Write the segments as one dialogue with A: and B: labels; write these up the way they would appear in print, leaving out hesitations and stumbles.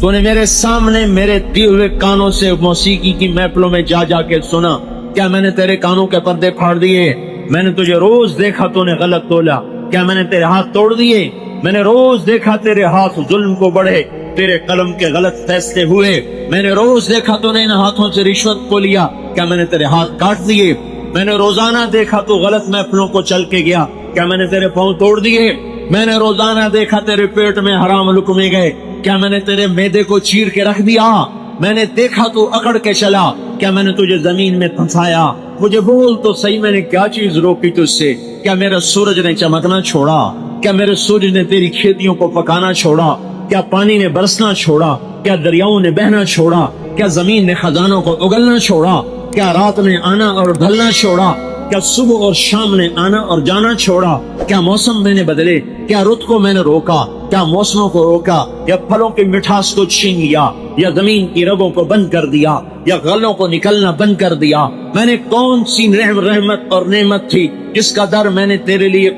A: تو نے میرے سامنے میرے دیے ہوئے کانوں سے موسیقی کی محفلوں میں جا جا کے سنا. کیا میں نے تیرے کانوں کے پردے پھاڑ دیے؟ میں نے تجھے روز دیکھا تو نے غلط تولا. کیا میں نے تیرے ہاتھ توڑ دیے؟ میں نے روز دیکھا تیرے ہاتھ ظلم کو بڑھے، تیرے قلم کے غلط فیصلے ہوئے. میں نے روز دیکھا تو نے ان ہاتھوں سے رشوت کو لیا. کیا میں نے تیرے ہاتھ کاٹ دیے؟ میں نے روزانہ دیکھا تو غلط محفلوں کو چل کے گیا. کیا میں نے تیرے پاؤں توڑ دیے؟ میں نے روزانہ دیکھا تیرے پیٹ میں حرام لقمے گئے. کیا میں نے تیرے معدے کو چیر کے رکھ دیا؟ میں نے دیکھا تو اکڑ کے چلا. کیا میں نے تجھے زمین میں پھنسایا؟ مجھے بول تو صحیح، میں نے کیا چیز روکی تجھ سے؟ کیا میرا سورج نے چمکنا چھوڑا؟ کیا میرے سورج نے تیری کھیتیوں کو پکانا چھوڑا؟ کیا پانی نے برسنا چھوڑا؟ کیا دریاؤں نے بہنا چھوڑا؟ کیا زمین نے خزانوں کو اگلنا چھوڑا؟ کیا رات نے آنا اور ڈھلنا چھوڑا؟ کیا صبح اور شام نے آنا اور جانا چھوڑا؟ کیا موسم میں نے بدلے؟ کیا رت کو میں نے روکا؟ کیا موسموں کو روکا؟ یا پھلوں کی مٹھاس کو چھین لیا؟ یا زمین کی رگوں کو بند کر دیا؟ یا غلوں کو نکلنا بند کر دیا؟ میں نے کون سی رحمت اور نعمت تھی جس کا در میں نے تیرے لیے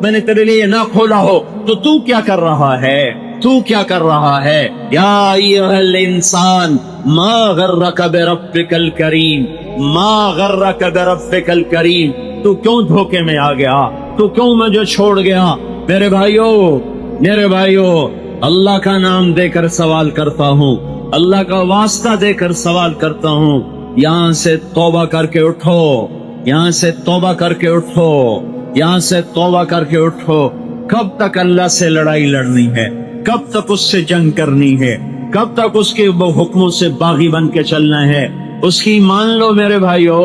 A: میں نے تیرے لیے نہ کھولا ہو؟ تو کیا کر رہا ہے؟ تو کیا کر رہا ہے؟ یا ایھا الانسان ما غرک بربک الکریم، ما غرک بربک الکریم. تو کیوں دھوکے میں آ گیا؟ تو کیوں مجھے چھوڑ گیا؟ میرے بھائیو، اللہ کا نام دے کر سوال کرتا ہوں، اللہ کا واسطہ دے کر سوال کرتا ہوں. یہاں سے توبہ کر کے اٹھو، یہاں سے توبہ کر کے اٹھو، یہاں سے توبہ کر کے اٹھو. کب تک اللہ سے لڑائی لڑنی ہے؟ کب تک اس سے جنگ کرنی ہے؟ کب تک اس کے حکموں سے باغی بن کے چلنا ہے؟ اس کی مان لو میرے بھائیو،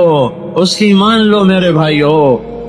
A: اس کی مان لو میرے بھائیو،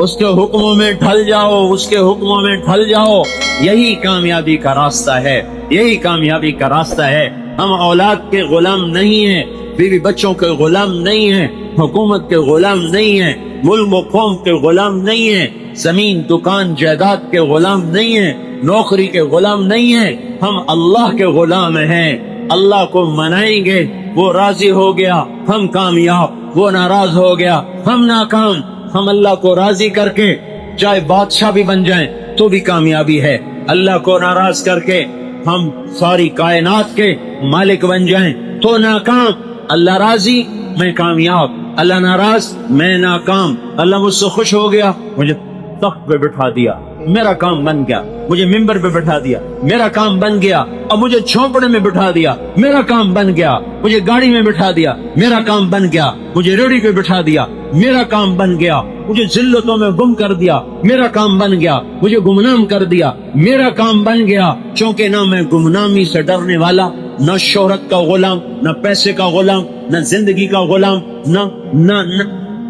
A: اس کے حکموں میں ڈھل جاؤ، اس کے حکموں میں ڈھل جاؤ. یہی کامیابی کا راستہ ہے، یہی کامیابی کا راستہ ہے. ہم اولاد کے غلام نہیں ہیں، بیوی بچوں کے غلام نہیں ہیں، حکومت کے غلام نہیں ہیں، ملک و قوم کے غلام نہیں ہیں، زمین دکان جائیداد کے غلام نہیں ہیں، نوکری کے غلام نہیں ہیں. ہم اللہ کے غلام ہیں. اللہ کو منائیں گے، وہ راضی ہو گیا، ہم کامیاب. وہ ناراض ہو گیا، ہم ناکام. ہم اللہ کو راضی کر کے چاہے بادشاہ بھی بن جائیں تو بھی کامیابی ہے. اللہ کو ناراض کر کے ہم ساری کائنات کے مالک بن جائیں تو ناکام. اللہ راضی، میں کامیاب. اللہ ناراض، میں ناکام. اللہ مجھ سے خوش ہو گیا، مجھے تخت پہ بٹھا دیا، میرا کام بن گیا. مجھے ممبر پہ بٹھا دیا، میرا کام بن گیا. اب مجھے چھوپڑے میں بٹھا دیا، میرا کام بن گیا. مجھے گاڑی میں بٹھا دیا، میرا کام بن گیا. مجھے ریڑھی پہ بٹھا دیا، میرا کام بن گیا. مجھے ذلتوں میں گم کر دیا، میرا کام بن گیا. مجھے گمنام کر دیا، میرا کام بن گیا. چونکہ نہ میں گمنامی سے ڈرنے والا، نہ شہرت کا غلام، نہ پیسے کا غلام، نہ زندگی کا غلام،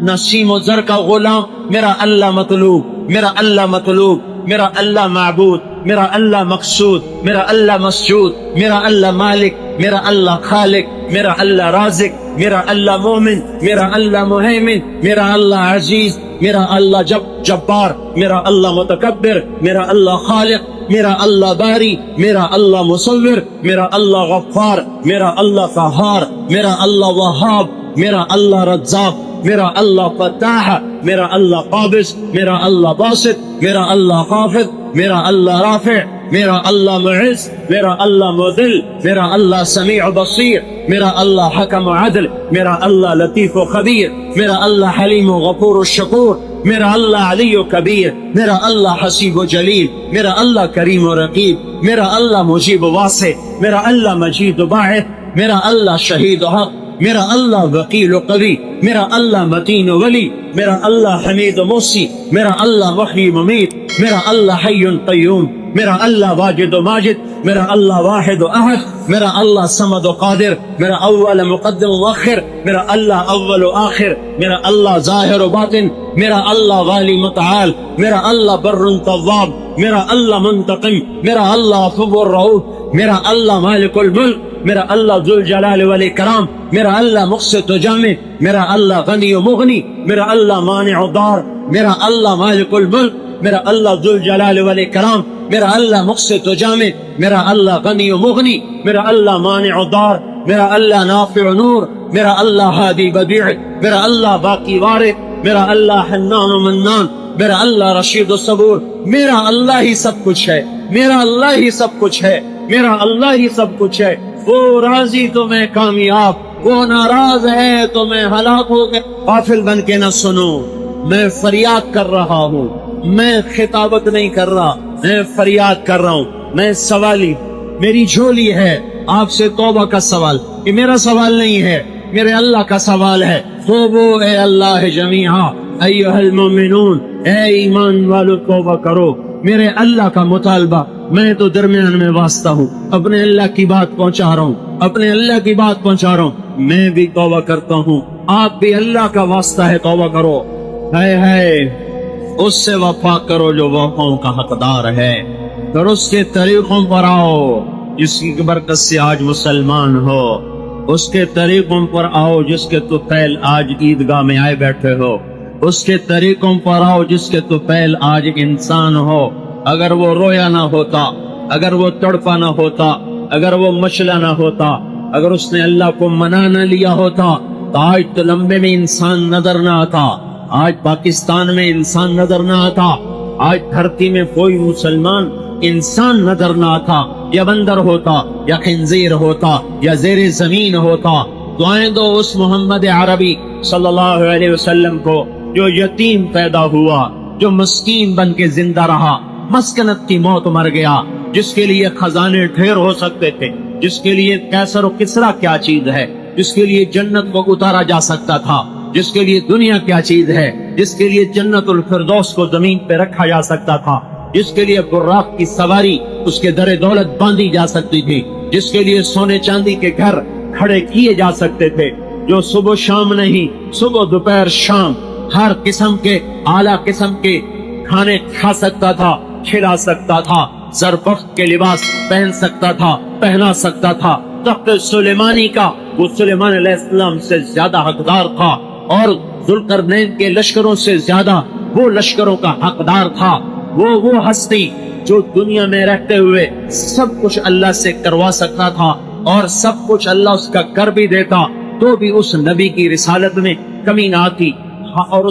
A: نہ سیم و زر کا غلام. میرا اللہ مطلوب، میرا اللہ مطلوب، میرا اللہ معبود، میرا اللہ مقصود، میرا اللہ مسجود، میرا اللہ مالک، میرا اللہ خالق، میرا اللہ رازق، میرا اللہ مومن، میرا اللہ مہیمن، میرا اللہ عزیز، میرا اللہ جبار، میرا اللہ متکبر، میرا اللہ خالق، میرا اللہ باری، میرا اللہ مصور، میرا اللہ غفار، میرا اللہ قہار، میرا اللہ وہاب، میرا اللہ رزاق، میرا اللہ فتاح، میرا اللہ قابض، میرا اللہ باسط، میرا اللہ خافض، میرا اللہ رافع، میرا اللہ معز، میرا اللہ مذل، میرا اللہ سمیع بصیر، میرا اللہ حکم عدل، میرا اللہ لطیف و خبیر، میرا اللہ حلیم و غفور و شکور، میرا اللہ علی و کبیر، میرا اللہ حسیب و جلیل، میرا اللہ کریم و رقیب، میرا اللہ مجیب و واسع، میرا اللہ مجید و باعث، میرا اللہ شہید و حق، میرا اللہ وکیل و قوی، میرا اللہ متین و ولی، میرا اللہ حمید و موسی، میرا اللہ محیی و ممیت، میرا اللہ حی قیوم، میرا اللہ واجد و ماجد، میرا اللہ واحد و احد، میرا اللہ صمد و قادر، میرا اول مقدم و مؤخر، میرا اللہ اول و آخر، میرا اللہ ظاہر و باطن، میرا اللہ والی متعال، میرا اللہ بر تواب، میرا اللہ منتقم، میرا اللہ عفو رؤوف، میرا اللہ مالک الملک، میرا اللہ ذو الجلال والاکرام، میرا اللہ مقسط و جامع، میرا اللہ غنی و مغنی، میرا اللہ مانع و ضار، میرا اللہ مالک الملک، میرا اللہ ذو الجلال والاکرام، میرا اللہ مقسط و جامع، میرا اللہ غنی و مغنی، میرا اللہ مانع و ضار، میرا اللہ نافع و نور، میرا اللہ ہادی بدیع، میرا اللہ باقی وارث، میرا اللہ حنان و منان، میرا اللہ رشید و صبور. میرا اللہ ہی سب کچھ ہے، میرا اللہ ہی سب کچھ ہے. میرا اللہ ہی سب کچھ ہے. وہ راضی تو میں کامیاب, وہ ناراض ہے تو میں ہلاک ہو گیا. غافل بن کے نہ سنو, میں فریاد کر رہا ہوں, میں خطابت نہیں کر رہا, میں فریاد کر رہا ہوں. میں سوالی, میری جھولی ہے آپ سے توبہ کا سوال. یہ میرا سوال نہیں ہے, میرے اللہ کا سوال ہے. توبو اے اللہ جمیعا ایھا المؤمنون, اے ایمان والو توبہ کرو. میرے اللہ کا مطالبہ, میں تو درمیان میں واسطہ ہوں, اپنے اللہ کی بات پہنچا رہا ہوں, اپنے اللہ کی بات پہنچا رہا ہوں. میں بھی توبہ کرتا ہوں, آپ بھی اللہ کا واسطہ ہے, توبہ کرو. ہے اس سے وفا کرو جو وفاؤں کا حقدار ہے, اور اس کے طریقوں پر آؤ جس کی برکت سے آج مسلمان ہو. اس کے طریقوں پر آؤ جس کے تو پہل آج عیدگاہ میں آئے بیٹھے ہو. اس کے طریقوں پر آؤ جس کے تو پہل آج انسان ہو. اگر وہ رویا نہ ہوتا, اگر وہ تڑپا نہ ہوتا, اگر وہ مچلا نہ ہوتا, اگر اس نے اللہ کو منا نہ لیا ہوتا تو آج تو لمبے میں انسان نظر نہ آتا, آج پاکستان میں انسان نظر نہ آتا, آج دھرتی میں کوئی مسلمان انسان نظر نہ آتا. یا بندر ہوتا, یا خنزیر ہوتا, یا زیر زمین ہوتا. دعائیں دو اس محمد عربی صلی اللہ علیہ وسلم کو جو یتیم پیدا ہوا, جو مسکین بن کے زندہ رہا, مسکنت کی موت مر گیا, جس کے لیے خزانے ڈھیر ہو سکتے تھے, جس کے لیے کیسر و کسرا کیا چیز ہے, جس کے لیے جنت کو اتارا جا سکتا تھا, جس کے لیے دنیا کیا چیز ہے, جس کے لیے جنت الفردوس کو زمین پہ رکھا جا سکتا تھا, جس کے لیے براق کی سواری اس کے در دولت باندھی جا سکتی تھی, جس کے لیے سونے چاندی کے گھر کھڑے کیے جا سکتے تھے, جو صبح شام نہیں, صبح دوپہر شام ہر قسم کے اعلیٰ قسم کے کھانے کھا سکتا تھا, کھلا سکتا تھا, زربفت کے لباس پہن سکتا تھا, پہنا سکتا تھا. تخت سلیمانی کا وہ سلیمان علیہ السلام سے زیادہ حقدار تھا, اور ذوالقرنین کے لشکروں سے زیادہ وہ لشکروں کا حقدار تھا. وہ ہستی جو دنیا میں رہتے ہوئے سب کچھ اللہ سے کروا سکتا تھا, اور سب کچھ اللہ اس کا کر بھی دیتا, تو بھی اس نبی کی رسالت میں کمی نہ آتی, اور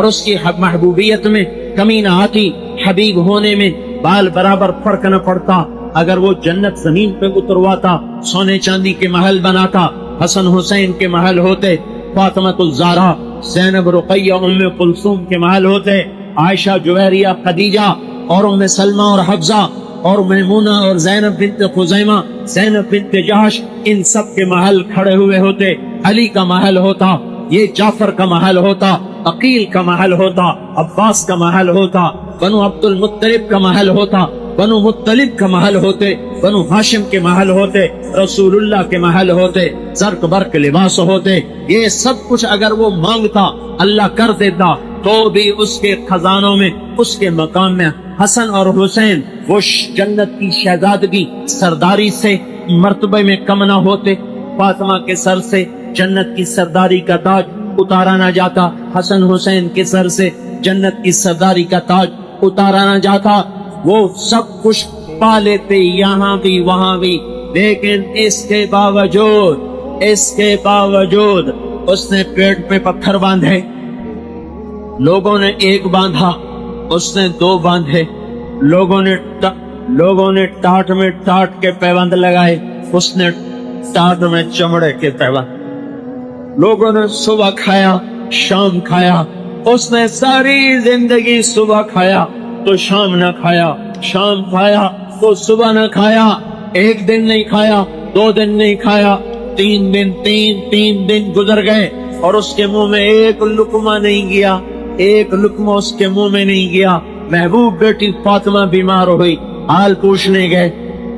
A: اس کی محبوبیت میں کمی نہ آتی, حبیب ہونے میں بال برابر فرق نہ پڑتا. اگر وہ جنت زمین پہ اترواتا, سونے چاندی کے محل بناتا, حسن حسین کے محل ہوتے, فاطمہ الزہرا, زینب رقیہ, ام کلثوم کے محل ہوتے, عائشہ جویریہ خدیجہ اور ام سلمہ اور حفصہ اور میمونہ اور زینب بنت خزیمہ, زینب بنت جحش, ان سب کے محل کھڑے ہوئے ہوتے. علی کا محل ہوتا, یہ جعفر کا محل ہوتا, عقیل کا محل ہوتا, عباس کا محل ہوتا, بنو عبد المطلب کا محل ہوتا, بنو مطلب کا محل ہوتے, بنو ہاشم کے محل ہوتے, رسول اللہ کے محل ہوتے, زرق برق لباس ہوتے. یہ سب کچھ اگر وہ مانگتا اللہ کر دیتا, تو بھی اس کے خزانوں میں, اس کے مقام میں حسن اور حسین وہ جنت کی شہزادگی سرداری سے مرتبے میں کم نہ ہوتے. فاطمہ کے سر سے جنت کی سرداری کا تاج اتارا نہ جاتا, حسن حسین کے سر سے جنت کی سرداری کا تاج اتارا نہ جاتا. وہ سب کچھ پا لیتے یہاں بھی وہاں بھی, لیکن اس کے باوجود اس نے پیٹ پہ پتھر باندھے, لوگوں نے ایک باندھا, اس نے دو باندھے, لوگوں نے ٹاٹ میں ٹاٹ کے پیبند لگائے, اس نے ٹاٹ میں چمڑے کے پیبند. لوگوں نے صبح کھایا, شام کھایا, اس نے ساری زندگی صبح کھایا تو شام نہ کھایا, شام کھایا تو صبح نہ کھایا, ایک دن نہیں کھایا, 2 دن نہیں کھایا, 3 دن گزر گئے اور اس کے منہ میں ایک لقمہ نہیں گیا, ایک لقمہ اس کے منہ میں نہیں گیا. محبوب بیٹی فاطمہ بیمار ہوئی, حال پوچھنے گئے,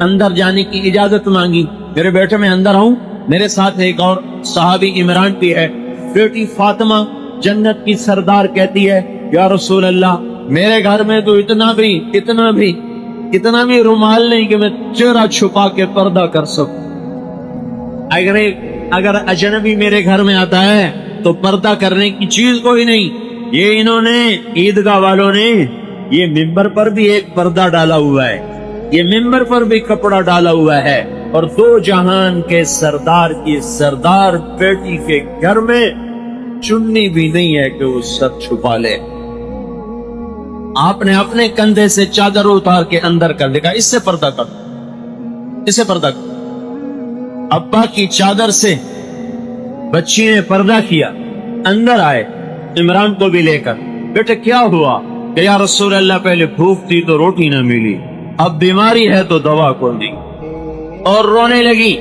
A: اندر جانے کی اجازت مانگی, میرے بیٹے میں اندر آؤں. میرے ساتھ ایک اور صحابی عمران بھی ہے. بیٹی فاطمہ جنت کی سردار کہتی ہے, یا رسول اللہ, میرے گھر میں تو اتنا بھی رومال نہیں کہ میں چہرہ چھپا کے پردہ کر سکوں. اگر اجنبی میرے گھر میں آتا ہے تو پردہ کرنے کی چیز کوئی نہیں. یہ انہوں نے عیدگاہ والوں نے یہ ممبر پر بھی ایک پردہ ڈالا ہوا ہے, یہ ممبر پر بھی کپڑا ڈالا ہوا ہے, اور 2 جہان کے سردار کی سردار بیٹی کے گھر میں چننی بھی نہیں ہے کہ وہ سر چھپا لے. آپ نے اپنے کندھے سے چادر اتار کے اندر کر دیکھا, اس سے پردہ کر. اسے پردہ کرو۔ ابا کی چادر سے بچی نے پردہ کیا، اندر آئے عمران کو بھی لے کر، بیٹے کیا ہوا؟ کہ یا رسول اللہ پہلے بھوک تھی تو روٹی نہ ملی، اب بیماری ہے تو دوا کو دی، اور رونے لگی۔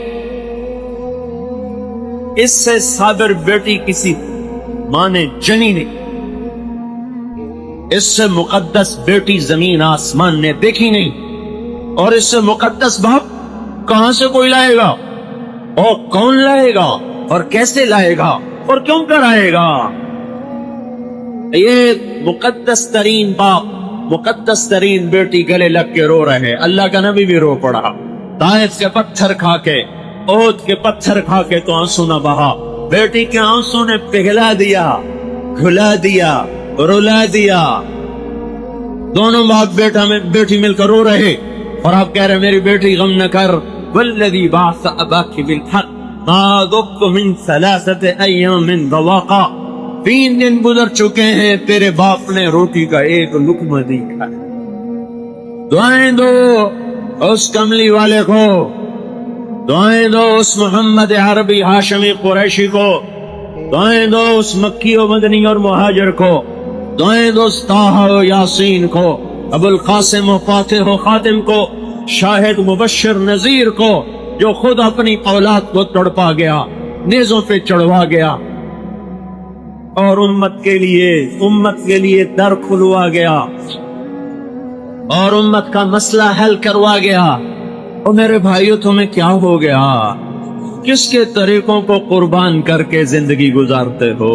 A: اس سے صابر بیٹی کسی ماں نے جنی نہیں، اس سے مقدس بیٹی زمین آسمان نے دیکھی نہیں، اور اس سے مقدس باپ کہاں سے کوئی لائے گا، اور کون لائے گا، اور کیسے لائے گا، اور کیوں کر آئے گا؟ یہ مقدس ترین باپ، مقدس ترین بیٹی گلے لگ کے رو رہے، اللہ کا نبی بھی رو پڑا، طائف کے پتھر کھا کے، احد کے پتھر کھا کے تو آنسو نہ بہا، بیٹی کے آنسو نے پگھلا دیا، گھلا دیا، رلا دیا۔ دونوں باپ بیٹی مل کر رو رہے، اور آپ کہہ رہے میری بیٹی غم نہ کر، والذی بعث اباک بالحق ما ذقت من 3 ایام ذواقا، 3 دن گزر چکے ہیں تیرے باپ نے روٹی کا ایک لقمہ نہیں کھایا۔ دعائیں دو اس کملی والے کو، دعائیں دو اس محمد عربی ہاشمی قریشی کو، دعائیں دو اس مکی و مدنی اور مہاجر کو، دعائیں دو اس طٰہٰ و یاسین کو، ابو القاسم و فاتح و خاتم کو، شاہد مبشر نذیر کو، جو خود اپنی اولاد کو تڑپا گیا، نیزوں پہ چڑھوا گیا، اور امت کے لیے در کھلوا گیا، اور امت کا مسئلہ حل کروا گیا۔ اور میرے بھائیو تمہیں کیا ہو گیا؟ کس کے طریقوں کو قربان کر کے زندگی گزارتے ہو؟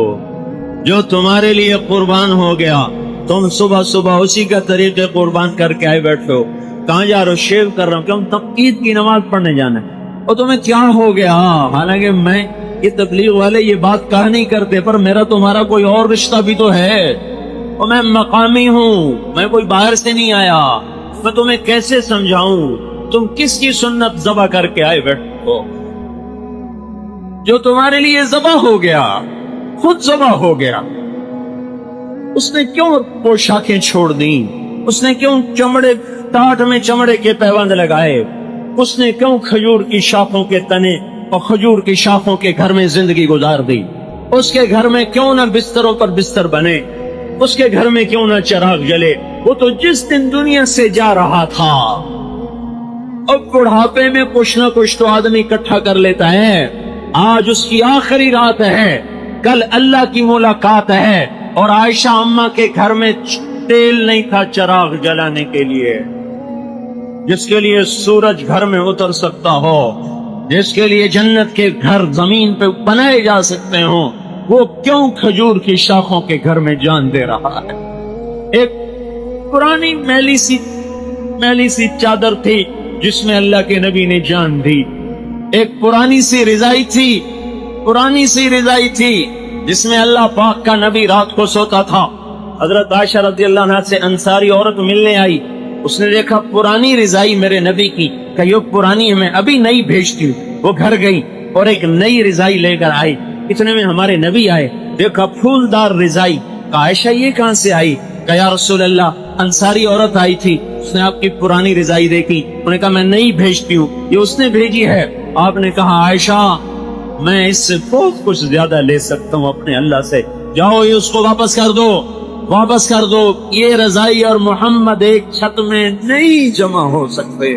A: جو تمہارے لیے قربان ہو گیا تم صبح صبح اسی کا طریقے قربان کر کے آئے بیٹھے ہو۔ کہاں جا رہے ہو؟ شیو کر رہا ہوں، کیوں؟ تب عید کی نماز پڑھنے جانا ہے۔ اور تمہیں کیا ہو گیا؟ حالانکہ میں یہ تبلیغ والے یہ بات کہا نہیں کرتے، پر میرا تمہارا کوئی اور رشتہ بھی تو ہے، اور میں مقامی ہوں، میں کوئی باہر سے نہیں آیا۔ میں تمہیں کیسے سمجھاؤں؟ تم کس کی سنت ذبح کر کے آئے بیٹھے ہو؟ جو تمہارے لیے ذبح ہو گیا، خود ذبح ہو گیا، اس نے کیوں پوشاکیں چھوڑ دیں؟ اس نے کیوں ٹاٹ میں چمڑے کے پیوند لگائے؟ اس نے کیوں کھجور کی شاخوں کے تنے اور کھجور کی شاخوں کے گھر میں زندگی گزار دی؟ اس کے گھر میں کیوں نہ بستروں پر بستر بنے؟ اس کے گھر میں کیوں نہ چراغ جلے؟ وہ تو جس دن دنیا سے جا رہا تھا، اب بڑھاپے میں کچھ نہ کچھ تو آدمی اکٹھا کر لیتا ہے۔ آج اس کی آخری رات ہے، کل اللہ کی ملاقات ہے، اور عائشہ اماں کے گھر میں تیل نہیں تھا چراغ جلانے کے لیے۔ جس کے لیے سورج گھر میں اتر سکتا ہو، جس کے لیے جنت کے گھر زمین پہ بنائے جا سکتے ہوں، وہ کیوں کھجور کی شاخوں کے گھر میں جان دے رہا ہے؟ ایک پرانی میلی سی چادر تھی جس میں اللہ کے نبی نے جان دی، ایک پرانی سی رضائی تھی جس میں اللہ پاک کا نبی رات کو سوتا تھا۔ حضرت عائشہ رضی اللہ عنہ سے انصاری عورت ملنے آئی، اس نے دیکھا پرانی رضائی میرے نبی کی، کہ یہ پرانی ہے، میں ابھی نئی بھیجتی ہوں۔ وہ گھر گئی اور ایک نئی رضائی لے کر آئی، اتنے میں ہمارے نبی آئے، دیکھا پھولدار رضائی، کہا عائشہ یہ کہاں سے آئی؟ کہ یا رسول اللہ انصاری عورت آئی تھی، اس نے آپ کی پرانی رضائی دیکھی، انہوں نے کہا میں نئی بھیجتی ہوں، یہ اس نے بھیجی ہے۔ آپ نے کہا عائشہ میں اس سے بہت کچھ زیادہ لے سکتا ہوں اپنے اللہ سے، جاؤ یہ اس کو واپس کر دو، یہ رضائی اور محمد ایک چھت میں نہیں جمع ہو سکتے۔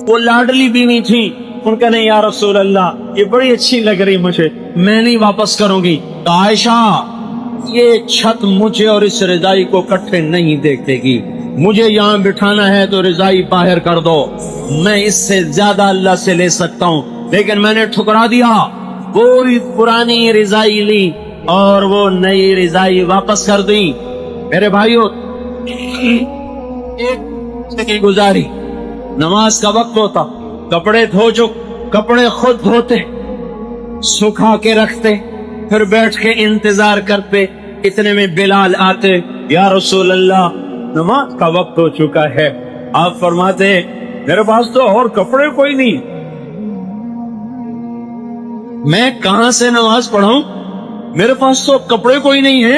A: وہ لاڈلی بیوی تھی، ان کا نہیں یا رسول اللہ یہ بڑی اچھی لگ رہی مجھے، میں نہیں واپس کروں گی۔ تو عائشہ یہ چھت مجھے اور اس رضائی کو کٹھے نہیں دیکھے گی، مجھے یہاں بٹھانا ہے تو رضائی باہر کر دو، میں اس سے زیادہ اللہ سے لے سکتا ہوں۔ لیکن میں نے ٹھکرا دیا، وہی پرانی رضائی لی اور وہ نئی رضائی واپس کر دی۔ میرے بھائیو ایک گزاری، نماز کا وقت ہوتا، کپڑے کپڑے خود دھوتے، سکھا کے رکھتے، پھر بیٹھ کے انتظار کرتے، اتنے میں بلال آتے، یا رسول اللہ نماز کا وقت ہو چکا ہے۔ آپ فرماتے میرے پاس تو اور کپڑے کوئی نہیں، میں کہاں سے نماز پڑھوں، میرے پاس تو کپڑے کوئی نہیں ہے،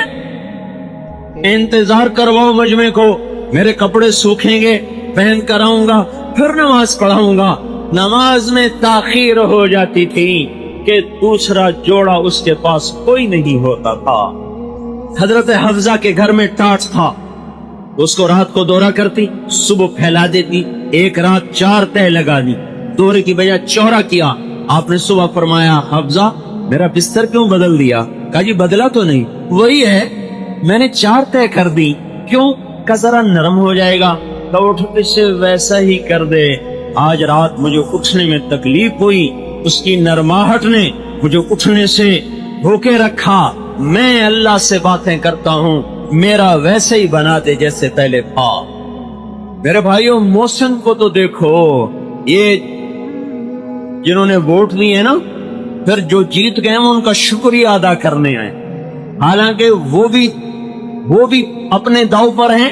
A: انتظار کرواؤ مجمع کو، میرے کپڑے سوکھیں گے، پہن کر آؤں گا، پھر نماز پڑھاؤں گا۔ نماز میں تاخیر ہو جاتی تھی کہ دوسرا جوڑا اس کے پاس کوئی نہیں ہوتا تھا. حضرت حفصہ کے گھر میں ٹاٹ تھا، اس کو رات کو دورہ کرتی، صبح پھیلا دیتی، ایک رات 4 تہہ لگا دی، دورے کی بجائے چورا کیا. آپ نے صبح فرمایا حفصہ میرا بستر کیوں بدل دیا؟ کہا جی بدلا تو نہیں، وہی ہے، میں نے 4 تہہ کر دی. کیوں؟ کہ ذرا نرم ہو جائے گا. کہ اٹھ اسے ویسا ہی کر دے. آج رات مجھے اٹھنے میں تکلیف ہوئی، اس کی نرماہٹ نے مجھے اٹھنے سے روکے رکھا. میں اللہ سے باتیں کرتا ہوں، میرا ویسے ہی بنا دے جیسے پہلے تھا. میرے بھائیوں محسن کو تو دیکھو، یہ جنہوں نے ووٹ دیے نا، پھر جو جیت گئے ان کا شکریہ ادا کرنے آئے. حالانکہ وہ بھی اپنے داؤ پر ہیں،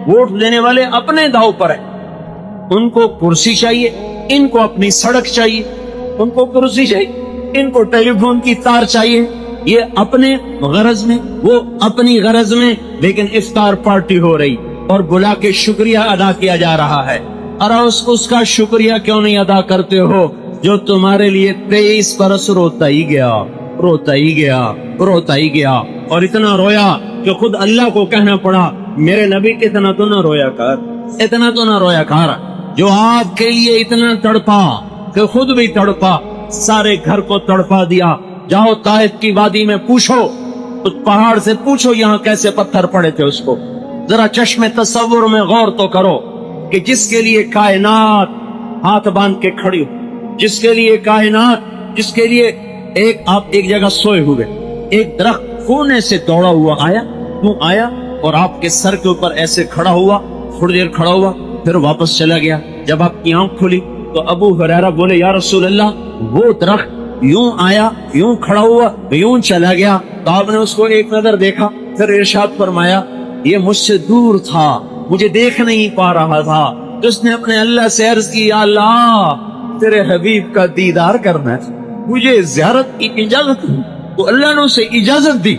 A: ووٹ دینے والے اپنے داؤ پر ہیں. ان کو کرسی چاہیے، ان کو اپنی سڑک چاہیے. ان کو کرسی چاہیے، ان کو ٹیلی فون کی تار چاہیے. یہ اپنے غرض میں، وہ اپنی غرض میں. لیکن افطار پارٹی ہو رہی اور بلا کے شکریہ ادا کیا جا رہا ہے. اور اس کا شکریہ کیوں نہیں ادا کرتے ہو جو تمہارے لیے 23 برس روتا ہی گیا اور اتنا رویا کہ خود اللہ کو کہنا پڑا میرے نبی اتنا تو نہ رویا کر جو آپ کے لیے اتنا تڑپا کہ خود بھی تڑپا، سارے گھر کو تڑپا دیا. جاؤ طائف کی وادی میں پوچھو، اس پہاڑ سے پوچھو یہاں کیسے پتھر پڑے تھے. اس کو ذرا چشم تصور میں غور تو کرو کہ جس کے لیے کائنات ہاتھ باندھ کے کھڑی ہو، جس کے لیے آپ ایک جگہ سوئے ہوئے، ایک درخت کونے سے دوڑا ہوا آیا اور آپ کے سر کے اوپر ایسے کھڑا ہوا، تھوڑی دیر کھڑا ہوا، پھر واپس چلا گیا. جب آپ کی آنکھ کھلی تو ابو ہریرہ بولے یا رسول اللہ وہ درخت یوں آیا، یوں کھڑا ہوا، یوں چلا گیا. تو آپ نے اس کو ایک نظر دیکھا، پھر ارشاد فرمایا یہ مجھ سے دور تھا، مجھے دیکھ نہیں پا رہا تھا. تو اس نے اپنے اللہ سے عرض کی یا اللہ تیرے حبیب کا دیدار کرنا ہے، مجھے زیارت کی اجازت دی. تو اللہ نے اسے اجازت دی.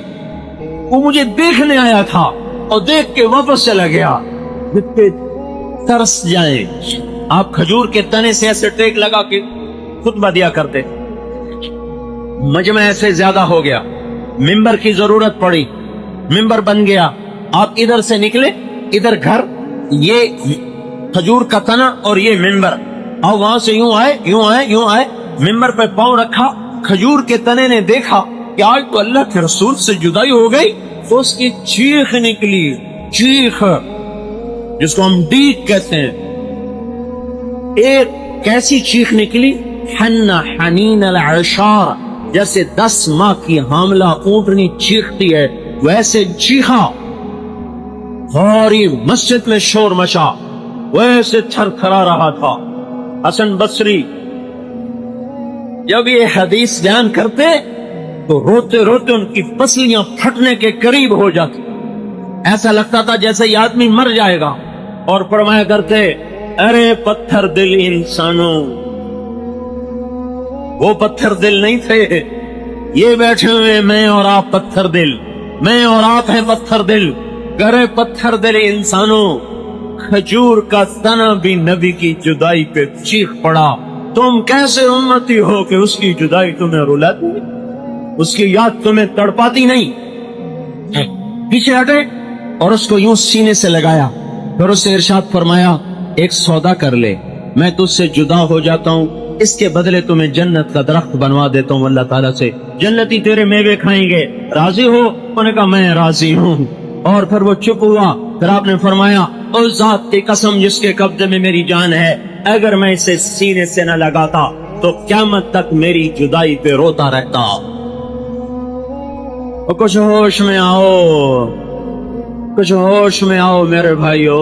A: وہ مجھے دیکھنے آیا تھا اور دیکھ کے واپس چلا گیا. ترس جائے. آپ کھجور کے تنے سے ایسے ٹیک لگا کے خطبہ دیا کرتے. مجمع ایسے زیادہ ہو گیا، ممبر کی ضرورت پڑی، ممبر بن گیا. آپ ادھر سے نکلے، ادھر گھر، یہ کھجور کا تنا اور یہ ممبر، اور وہاں سے یوں آئے، ممبر پہ پاؤں رکھا. کھجور کے تنے نے دیکھا کہ آج تو اللہ کے رسول سے جدائی ہو گئی. تو اس کی چیخ نکلی، چیخ جس کو ہم ڈیک کہتے ہیں. ایک کیسی چیخ نکلی، حنا حنین العشار، جیسے 10 ماہ کی حاملہ اونٹنی چیختی ہے ویسے چیخا. ساری مسجد میں شور مچا، ویسے تھر تھرا رہا تھا. حسن بصری جب یہ حدیث بیان کرتے تو روتے روتے ان کی پسلیاں پھٹنے کے قریب ہو جاتی. ایسا لگتا تھا جیسے یہ آدمی مر جائے گا. اور فرمایا کرتے ارے پتھر دل انسانوں، وہ پتھر دل نہیں تھے، یہ بیٹھے ہوئے میں اور آپ پتھر دل، میں اور آپ ہیں پتھر دل. کرے پتھر دل انسانوں، کھجور کا تنا بھی نبی کی جدائی پہ چیخ پڑا. تم کیسے امتی ہو کہ اس کی جدائی تمہیں رلاتی، اس کی یاد تمہیں تڑپاتی نہیں؟ پیچھے ہٹے اور اس کو یوں سینے سے لگایا. پھر اسے ارشاد فرمایا ایک سودا کر لے، میں تجھ سے جدا ہو جاتا ہوں، اس کے بدلے تمہیں جنت کا درخت بنوا دیتا ہوں اللہ تعالیٰ سے، جنتی تیرے میوے کھائیں گے، راضی ہو؟ انہوں نے کہا میں راضی ہوں. اور پھر وہ چپ ہوا. پھر آپ نے فرمایا اس ذات کی قسم جس کے قبضے میں میری جان ہے، اگر میں اسے سینے سے نہ لگاتا تو قیامت تک میری جدائی پہ روتا رہتا. کچھ ہوش میں آؤ، کچھ ہوش میں آؤ میرے بھائیو،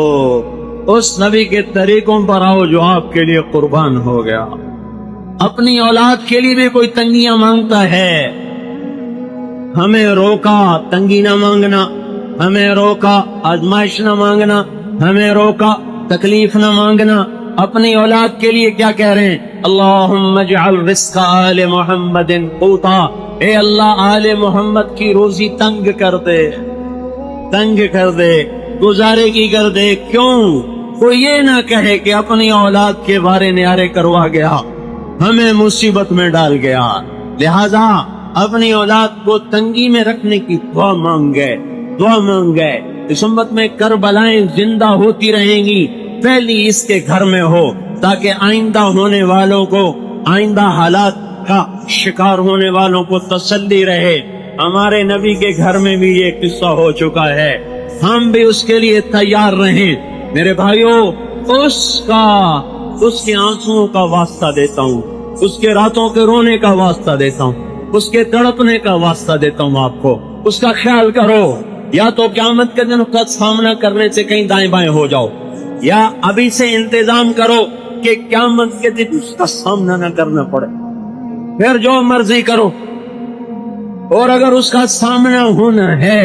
A: اس نبی کے طریقوں پر آؤ جو آپ کے لیے قربان ہو گیا. اپنی اولاد کے لیے بھی کوئی تنگیاں مانگتا ہے، ہمیں روکا تنگی نہ مانگنا، ہمیں روکا آزمائش نہ مانگنا، ہمیں روکا تکلیف نہ مانگنا. اپنی اولاد کے لیے کیا کہہ رہے ہیں؟ اللہم اجعل رزق آل محمد قوتا، اے اللہ آل محمد کی روزی تنگ کر دے، تنگ کر دے، گزارے کی کر دے. کیوں؟ کوئی یہ نہ کہے کہ اپنی اولاد کے بارے نعرے کروا گیا، ہمیں مصیبت میں ڈال گیا۔ لہذا اپنی اولاد کو تنگی میں رکھنے کی دعا مانگ گئے۔ اس امت میں کربلائیں زندہ ہوتی رہیں گی، پہلی اس کے گھر میں ہو، تاکہ آئندہ ہونے والوں کو، آئندہ حالات کا شکار ہونے والوں کو تسلی رہے۔ ہمارے نبی کے گھر میں بھی یہ قصہ ہو چکا ہے، ہم بھی اس کے لیے تیار رہیں۔ میرے بھائیوں، اس کے آنسوؤں کا واسطہ دیتا ہوں، اس کے راتوں کے رونے کا واسطہ دیتا ہوں، اس کے تڑپنے کا واسطہ دیتا ہوں آپ کو۔ اس کا خیال کرو، یا تو قیامت کے دن کا سامنا کرنے سے کہیں دائیں بائیں ہو جاؤ، یا ابھی سے انتظام کرو کہ قیامت کے دن اس کا سامنا نہ کرنا پڑے، پھر جو مرضی کرو۔ اور اگر اس کا سامنا ہونا ہے،